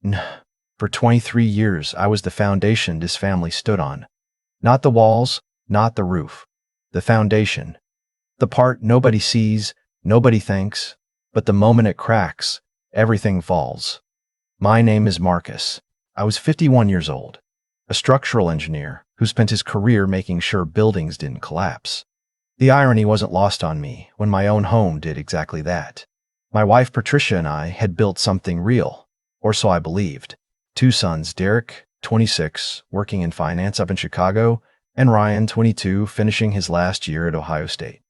N- For 23 years, I was the foundation this family stood on. Not the walls, not the roof. The foundation. The part nobody sees, nobody thanks, but the moment it cracks, everything falls. My name is Marcus. I was 51 years old, a structural engineer who spent his career making sure buildings didn't collapse. The irony wasn't lost on me when my own home did exactly that. My wife Patricia and I had built something real, or so I believed. 2 sons, Derek, 26, working in finance up in Chicago, and Ryan, 22, finishing his last year at Ohio State.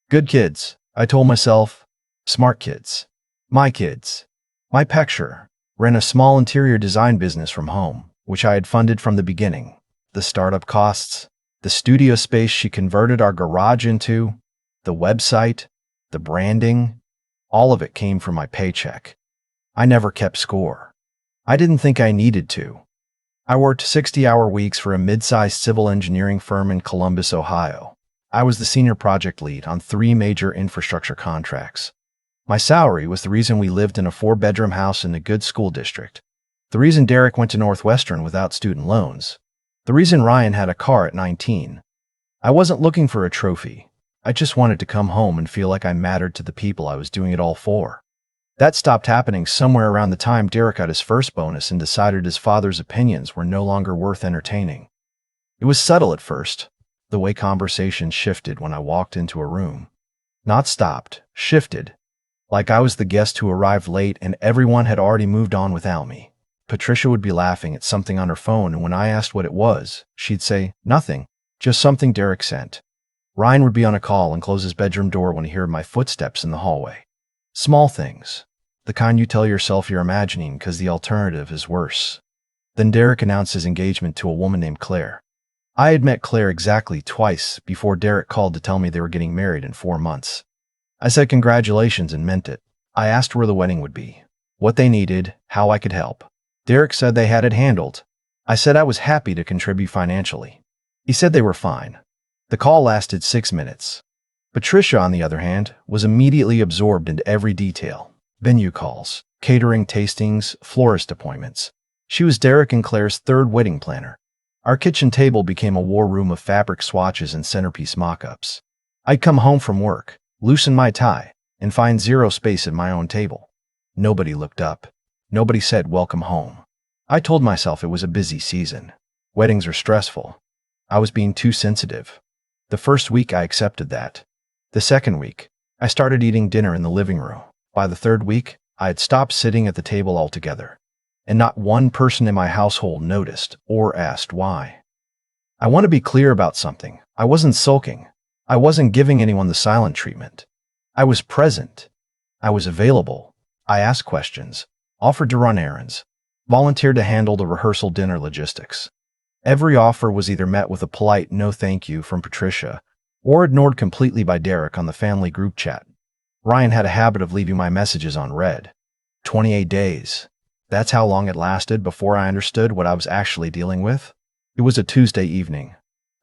Good kids, I told myself. Smart kids. My kids. My picture ran a small interior design business from home, which I had funded from the beginning. The startup costs, the studio space she converted our garage into, the website, the branding, all of it came from my paycheck. I never kept score. I didn't think I needed to. I worked 60-hour weeks for a mid-sized civil engineering firm in Columbus, Ohio. I was the senior project lead on 3 major infrastructure contracts. My salary was the reason we lived in a 4-bedroom house in a good school district, the reason Derek went to Northwestern without student loans, the reason Ryan had a car at 19. I wasn't looking for a trophy. I just wanted to come home and feel like I mattered to the people I was doing it all for. That stopped happening somewhere around the time Derek got his first bonus and decided his father's opinions were no longer worth entertaining. It was subtle at first, the way conversations shifted when I walked into a room. Not stopped, shifted. Like I was the guest who arrived late and everyone had already moved on without me. Patricia would be laughing at something on her phone, and when I asked what it was, she'd say, "Nothing, just something Derek sent." Ryan would be on a call and close his bedroom door when he heard my footsteps in the hallway. Small things. The kind you tell yourself you're imagining because the alternative is worse. Then Derek announced his engagement to a woman named Claire. I had met Claire exactly twice before Derek called to tell me they were getting married in 4 months. I said congratulations and meant it. I asked where the wedding would be, what they needed, how I could help. Derek said they had it handled. I said I was happy to contribute financially. He said they were fine. The call lasted 6 minutes. Patricia, on the other hand, was immediately absorbed into every detail. Venue calls, catering tastings, florist appointments. She was Derek and Claire's 3rd wedding planner. Our kitchen table became a war room of fabric swatches and centerpiece mock-ups. I'd come home from work, loosen my tie, and find 0 space at my own table. Nobody looked up. Nobody said welcome home. I told myself it was a busy season. Weddings are stressful. I was being too sensitive. The first week I accepted that. The second week, I started eating dinner in the living room. By the 3rd week, I had stopped sitting at the table altogether, and not one person in my household noticed or asked why. I want to be clear about something. I wasn't sulking. I wasn't giving anyone the silent treatment. I was present. I was available. I asked questions, offered to run errands, volunteered to handle the rehearsal dinner logistics. Every offer was either met with a polite no thank you from Patricia or ignored completely by Derek on the family group chat. Ryan had a habit of leaving my messages unread. 28 days. That's how long it lasted before I understood what I was actually dealing with. It was a Tuesday evening.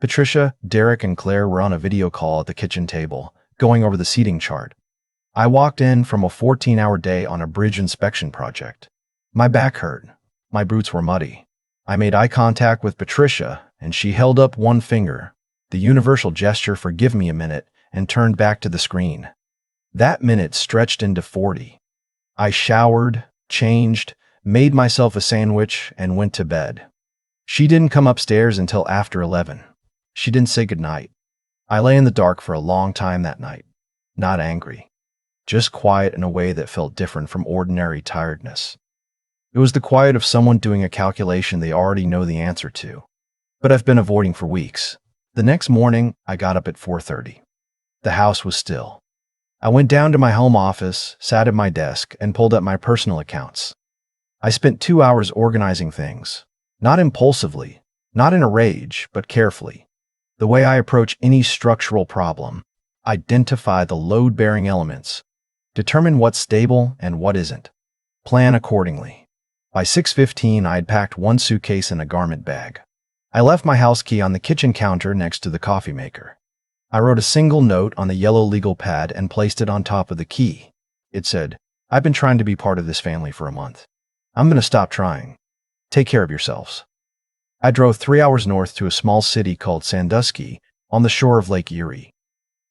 Patricia, Derek, and Claire were on a video call at the kitchen table, going over the seating chart. I walked in from a 14-hour day on a bridge inspection project. My back hurt. My boots were muddy. I made eye contact with Patricia, and she held up one finger, the universal gesture for "give me a minute," and turned back to the screen. That minute stretched into 40. I showered, changed, made myself a sandwich, and went to bed. She didn't come upstairs until after 11. She didn't say goodnight. I lay in the dark for a long time that night. Not angry. Just quiet in a way that felt different from ordinary tiredness. It was the quiet of someone doing a calculation they already know the answer to, but I've been avoiding for weeks. The next morning, I got up at 4:30. The house was still. I went down to my home office, sat at my desk, and pulled up my personal accounts. I spent 2 hours organizing things, not impulsively, not in a rage, but carefully. The way I approach any structural problem, identify the load-bearing elements, determine what's stable and what isn't, plan accordingly. By 6:15, I had packed 1 suitcase and a garment bag. I left my house key on the kitchen counter next to the coffee maker. I wrote a single note on the yellow legal pad and placed it on top of the key. It said, "I've been trying to be part of this family for a month. I'm going to stop trying. Take care of yourselves. I drove 3 hours north to a small city called Sandusky on the shore of Lake Erie.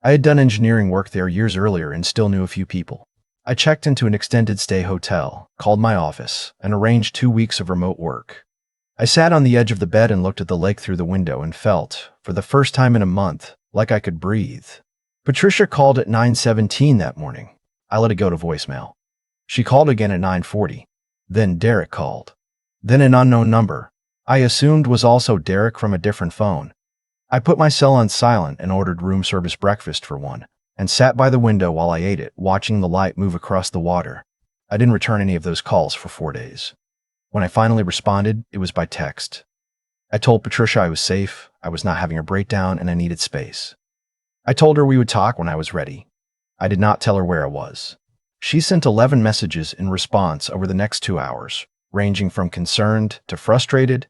I had done engineering work there years earlier and still knew a few people. I checked into an extended stay hotel, called my office, and arranged 2 weeks of remote work. I sat on the edge of the bed and looked at the lake through the window and felt, for the first time in a month, like I could breathe. Patricia called at 9:17 that morning. I let it go to voicemail. She called again at 9:40. Then Derek called. Then an unknown number, I assumed was also Derek from a different phone. I put my cell on silent and ordered room service breakfast for one, and sat by the window while I ate it, watching the light move across the water. I didn't return any of those calls for 4 days. When I finally responded, it was by text. I told Patricia I was safe, I was not having a breakdown, and I needed space. I told her we would talk when I was ready. I did not tell her where I was. She sent 11 messages in response over the next 2 hours, ranging from concerned to frustrated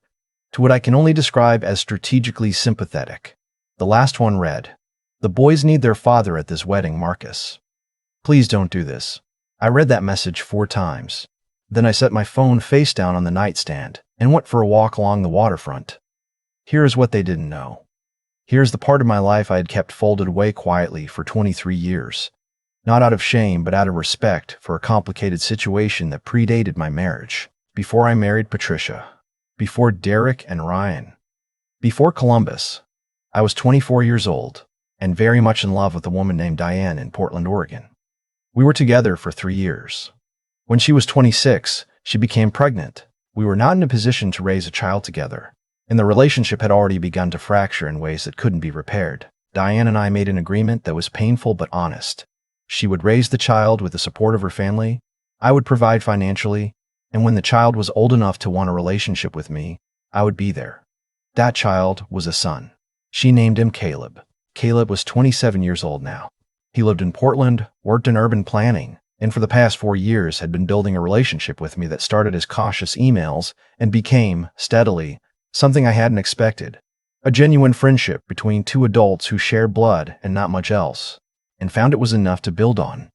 to what I can only describe as strategically sympathetic. The last one read, "The boys need their father at this wedding, Marcus. Please don't do this." I read that message 4 times. Then I set my phone face down on the nightstand and went for a walk along the waterfront. Here's what they didn't know. Here's the part of my life I had kept folded away quietly for 23 years. Not out of shame, but out of respect for a complicated situation that predated my marriage. Before I married Patricia. Before Derek and Ryan. Before Columbus. I was 24 years old and very much in love with a woman named Diane in Portland, Oregon. We were together for 3 years. When she was 26, she became pregnant. We were not in a position to raise a child together, and the relationship had already begun to fracture in ways that couldn't be repaired. Diane and I made an agreement that was painful but honest. She would raise the child with the support of her family, I would provide financially, and when the child was old enough to want a relationship with me, I would be there. That child was a son. She named him Caleb. Caleb was 27 years old now. He lived in Portland, worked in urban planning, and for the past 4 years had been building a relationship with me that started as cautious emails and became, steadily, something I hadn't expected. A genuine friendship between 2 adults who shared blood and not much else, and found it was enough to build on.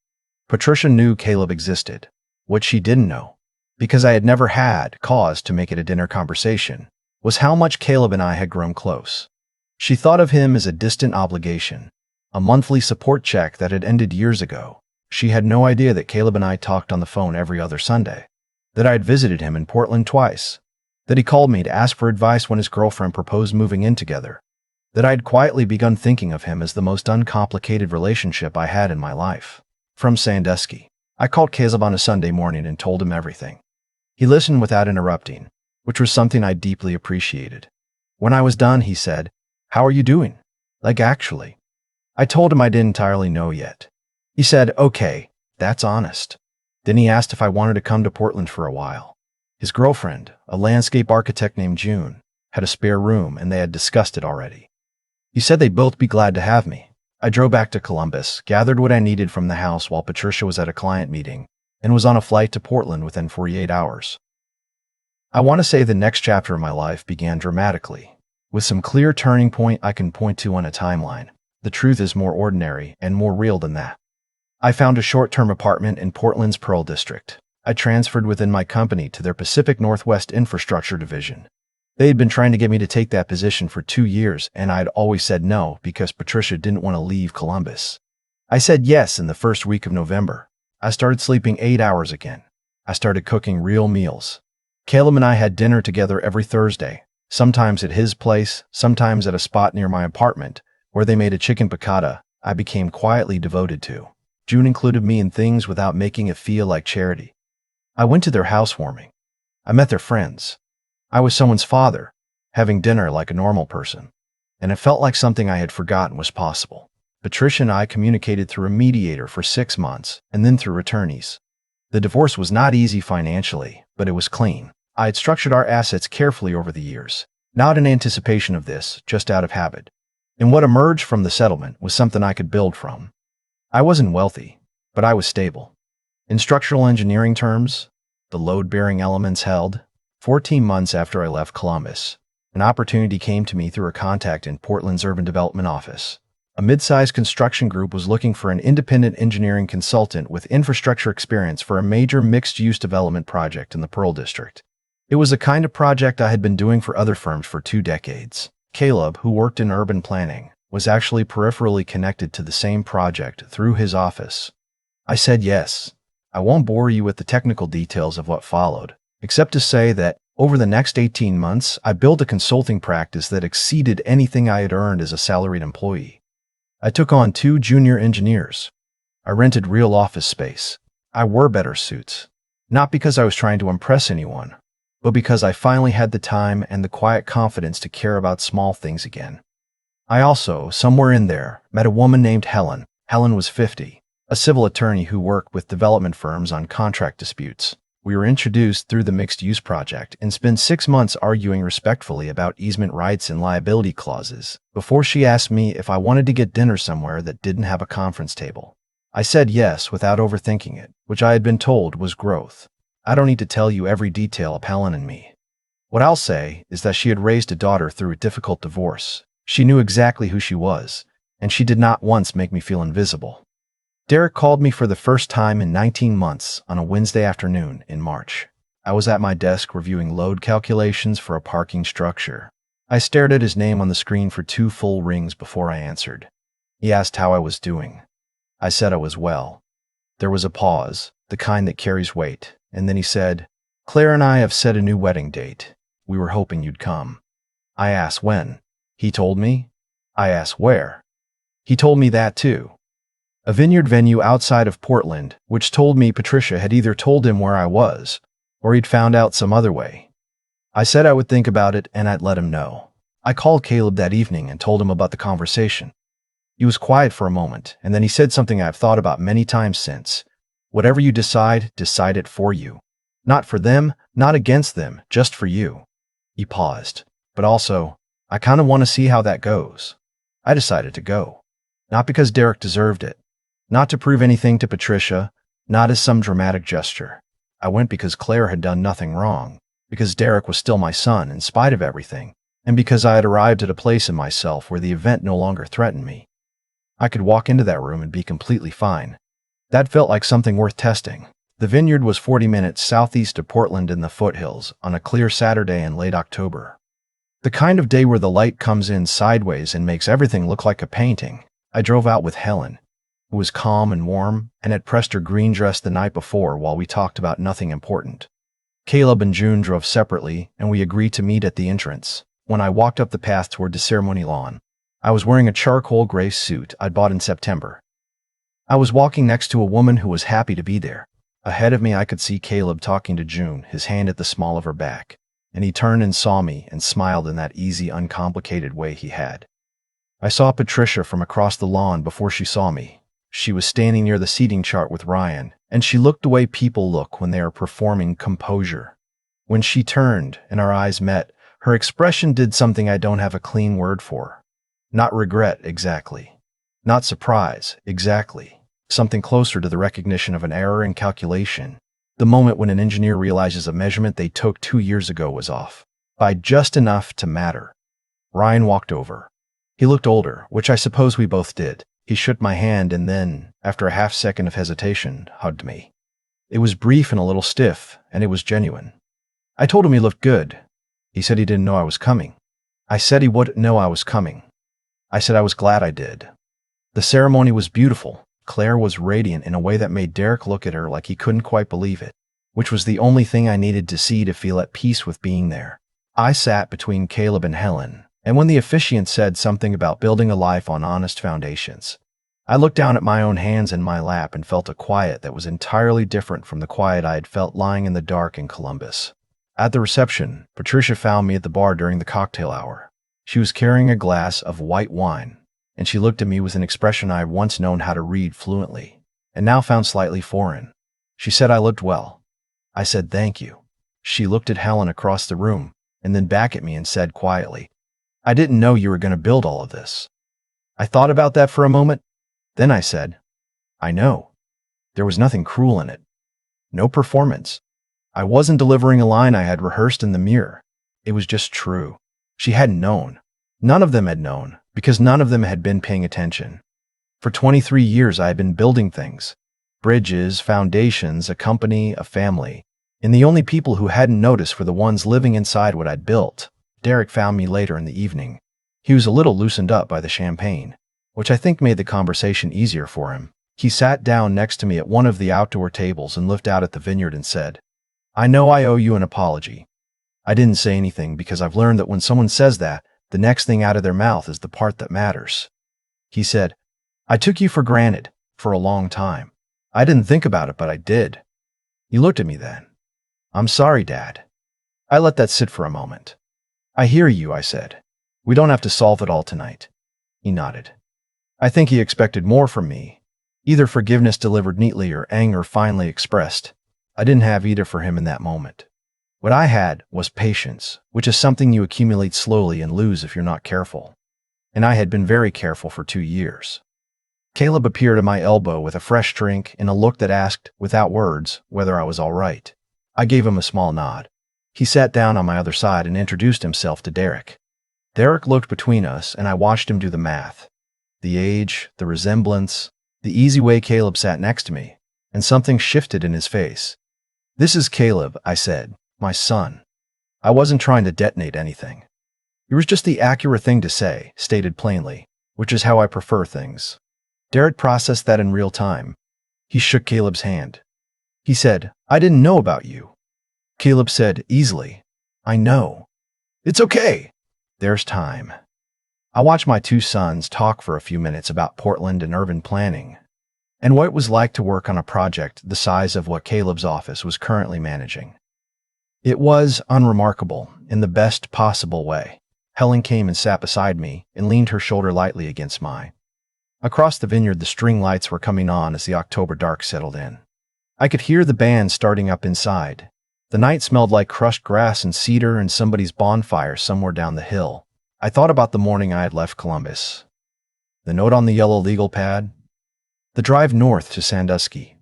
Patricia knew Caleb existed. What she didn't know, because I had never had cause to make it a dinner conversation, was how much Caleb and I had grown close. She thought of him as a distant obligation, a monthly support check that had ended years ago. She had no idea that Caleb and I talked on the phone every other Sunday, that I had visited him in Portland twice, that he called me to ask for advice when his girlfriend proposed moving in together, that I had quietly begun thinking of him as the most uncomplicated relationship I had in my life. From Sandusky, I called Caleb on a Sunday morning and told him everything. He listened without interrupting, which was something I deeply appreciated. When I was done, he said, "How are you doing? Like actually?" I told him I didn't entirely know yet. He said, "Okay, that's honest." Then he asked if I wanted to come to Portland for a while. His girlfriend, a landscape architect named June, had a spare room and they had discussed it already. He said they'd both be glad to have me. I drove back to Columbus, gathered what I needed from the house while Patricia was at a client meeting, and was on a flight to Portland within 48 hours. I want to say the next chapter of my life began dramatically, with some clear turning point I can point to on a timeline. The truth is more ordinary and more real than that. I found a short-term apartment in Portland's Pearl District. I transferred within my company to their Pacific Northwest Infrastructure Division. They had been trying to get me to take that position for 2 years, and I had always said no because Patricia didn't want to leave Columbus. I said yes in the first week of November. I started sleeping 8 hours again. I started cooking real meals. Caleb and I had dinner together every Thursday, sometimes at his place, sometimes at a spot near my apartment, where they made a chicken piccata I became quietly devoted to. June included me in things without making it feel like charity. I went to their housewarming. I met their friends. I was someone's father, having dinner like a normal person, and it felt like something I had forgotten was possible. Patricia and I communicated through a mediator for 6 months, and then through attorneys. The divorce was not easy financially, but it was clean. I had structured our assets carefully over the years, not in anticipation of this, just out of habit. And what emerged from the settlement was something I could build from. I wasn't wealthy, but I was stable. In structural engineering terms, the load-bearing elements held. 14 months after I left Columbus, an opportunity came to me through a contact in Portland's urban development office. A mid-sized construction group was looking for an independent engineering consultant with infrastructure experience for a major mixed-use development project in the Pearl District. It was the kind of project I had been doing for other firms for 2 decades. Caleb, who worked in urban planning, was actually peripherally connected to the same project through his office. I said yes. I won't bore you with the technical details of what followed, except to say that over the next 18 months, I built a consulting practice that exceeded anything I had earned as a salaried employee. I took on 2 junior engineers. I rented real office space. I wore better suits. Not because I was trying to impress anyone, but because I finally had the time and the quiet confidence to care about small things again. I also, somewhere in there, met a woman named Helen. Helen was 50, a civil attorney who worked with development firms on contract disputes. We were introduced through the mixed-use project and spent 6 months arguing respectfully about easement rights and liability clauses before she asked me if I wanted to get dinner somewhere that didn't have a conference table. I said yes without overthinking it, which I had been told was growth. I don't need to tell you every detail of Helen and me. What I'll say is that she had raised a daughter through a difficult divorce. She knew exactly who she was, and she did not once make me feel invisible. Derek called me for the first time in 19 months on a Wednesday afternoon in March. I was at my desk reviewing load calculations for a parking structure. I stared at his name on the screen for 2 full rings before I answered. He asked how I was doing. I said I was well. There was a pause, the kind that carries weight, and then he said, "Claire and I have set a new wedding date. We were hoping you'd come." I asked when. He told me. I asked where. He told me that too. A vineyard venue outside of Portland, which told me Patricia had either told him where I was, or he'd found out some other way. I said I would think about it and I'd let him know. I called Caleb that evening and told him about the conversation. He was quiet for a moment, and then he said something I've thought about many times since. Whatever you decide, decide it for you. Not for them, not against them, just for you. He paused. But also, I kind of want to see how that goes. I decided to go. Not because Derek deserved it. Not to prove anything to Patricia, not as some dramatic gesture. I went because Claire had done nothing wrong, because Derek was still my son in spite of everything, and because I had arrived at a place in myself where the event no longer threatened me. I could walk into that room and be completely fine. That felt like something worth testing. The vineyard was 40 minutes southeast of Portland in the foothills on a clear Saturday in late October. The kind of day where the light comes in sideways and makes everything look like a painting. I drove out with Helen, who was calm and warm and had pressed her green dress the night before while we talked about nothing important. Caleb and June drove separately, and we agreed to meet at the entrance. When I walked up the path toward the ceremony lawn, I was wearing a charcoal gray suit I'd bought in September. I was walking next to a woman who was happy to be there. Ahead of me, I could see Caleb talking to June, his hand at the small of her back, and he turned and saw me and smiled in that easy, uncomplicated way he had. I saw Patricia from across the lawn before she saw me. She was standing near the seating chart with Ryan, and she looked the way people look when they are performing composure. When she turned and our eyes met, her expression did something I don't have a clean word for. Not regret, exactly. Not surprise, exactly. Something closer to the recognition of an error in calculation. The moment when an engineer realizes a measurement they took 2 years ago was off, by just enough to matter. Ryan walked over. He looked older, which I suppose we both did. He shook my hand and then, after a half-second of hesitation, hugged me. It was brief and a little stiff, and it was genuine. I told him he looked good. He said he didn't know I was coming. I said he wouldn't know I was coming. I said I was glad I did. The ceremony was beautiful. Claire was radiant in a way that made Derek look at her like he couldn't quite believe it, which was the only thing I needed to see to feel at peace with being there. I sat between Caleb and Helen, and when the officiant said something about building a life on honest foundations, I looked down at my own hands in my lap and felt a quiet that was entirely different from the quiet I had felt lying in the dark in Columbus. At the reception, Patricia found me at the bar during the cocktail hour. She was carrying a glass of white wine, and she looked at me with an expression I had once known how to read fluently, and now found slightly foreign. She said I looked well. I said thank you. She looked at Helen across the room, and then back at me and said quietly, "I didn't know you were going to build all of this." I thought about that for a moment. Then I said, "I know." There was nothing cruel in it. No performance. I wasn't delivering a line I had rehearsed in the mirror. It was just true. She hadn't known. None of them had known, because none of them had been paying attention. For 23 years, I had been building things: bridges, foundations, a company, a family. And the only people who hadn't noticed were the ones living inside what I'd built. Derek found me later in the evening. He was a little loosened up by the champagne, which I think made the conversation easier for him. He sat down next to me at one of the outdoor tables and looked out at the vineyard and said, "I know I owe you an apology." I didn't say anything because I've learned that when someone says that, the next thing out of their mouth is the part that matters. He said, "I took you for granted for a long time. I didn't think about it, but I did." He looked at me then. "I'm sorry, Dad." I let that sit for a moment. "I hear you," I said. "We don't have to solve it all tonight." He nodded. I think he expected more from me, either forgiveness delivered neatly or anger finally expressed. I didn't have either for him in that moment. What I had was patience, which is something you accumulate slowly and lose if you're not careful. And I had been very careful for 2 years. Caleb appeared at my elbow with a fresh drink and a look that asked, without words, whether I was all right. I gave him a small nod. He sat down on my other side and introduced himself to Derek. Derek looked between us, and I watched him do the math. The age, the resemblance, the easy way Caleb sat next to me, and something shifted in his face. "This is Caleb," I said. "My son." I wasn't trying to detonate anything. It was just the accurate thing to say, stated plainly, which is how I prefer things. Derek processed that in real time. He shook Caleb's hand. He said, "I didn't know about you." Caleb said easily, "I know." "It's okay." There's time. I watched my 2 sons talk for a few minutes about Portland and urban planning, and what it was like to work on a project the size of what Caleb's office was currently managing. It was unremarkable in the best possible way. Helen came and sat beside me and leaned her shoulder lightly against mine. Across the vineyard, the string lights were coming on as the October dark settled in. I could hear the band starting up inside. The night smelled like crushed grass and cedar and somebody's bonfire somewhere down the hill. I thought about the morning I had left Columbus. The note on the yellow legal pad. The drive north to Sandusky.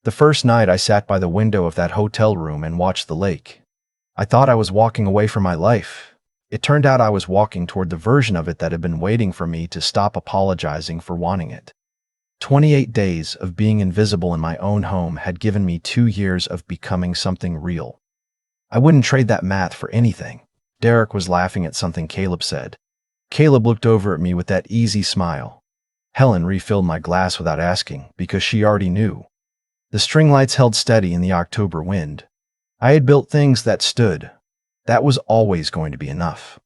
The first night I sat by the window of that hotel room and watched the lake. I thought I was walking away from my life. It turned out I was walking toward the version of it that had been waiting for me to stop apologizing for wanting it. 28 days of being invisible in my own home had given me 2 years of becoming something real. I wouldn't trade that math for anything. Derek was laughing at something Caleb said. Caleb looked over at me with that easy smile. Helen refilled my glass without asking, because she already knew. The string lights held steady in the October wind. I had built things that stood. That was always going to be enough.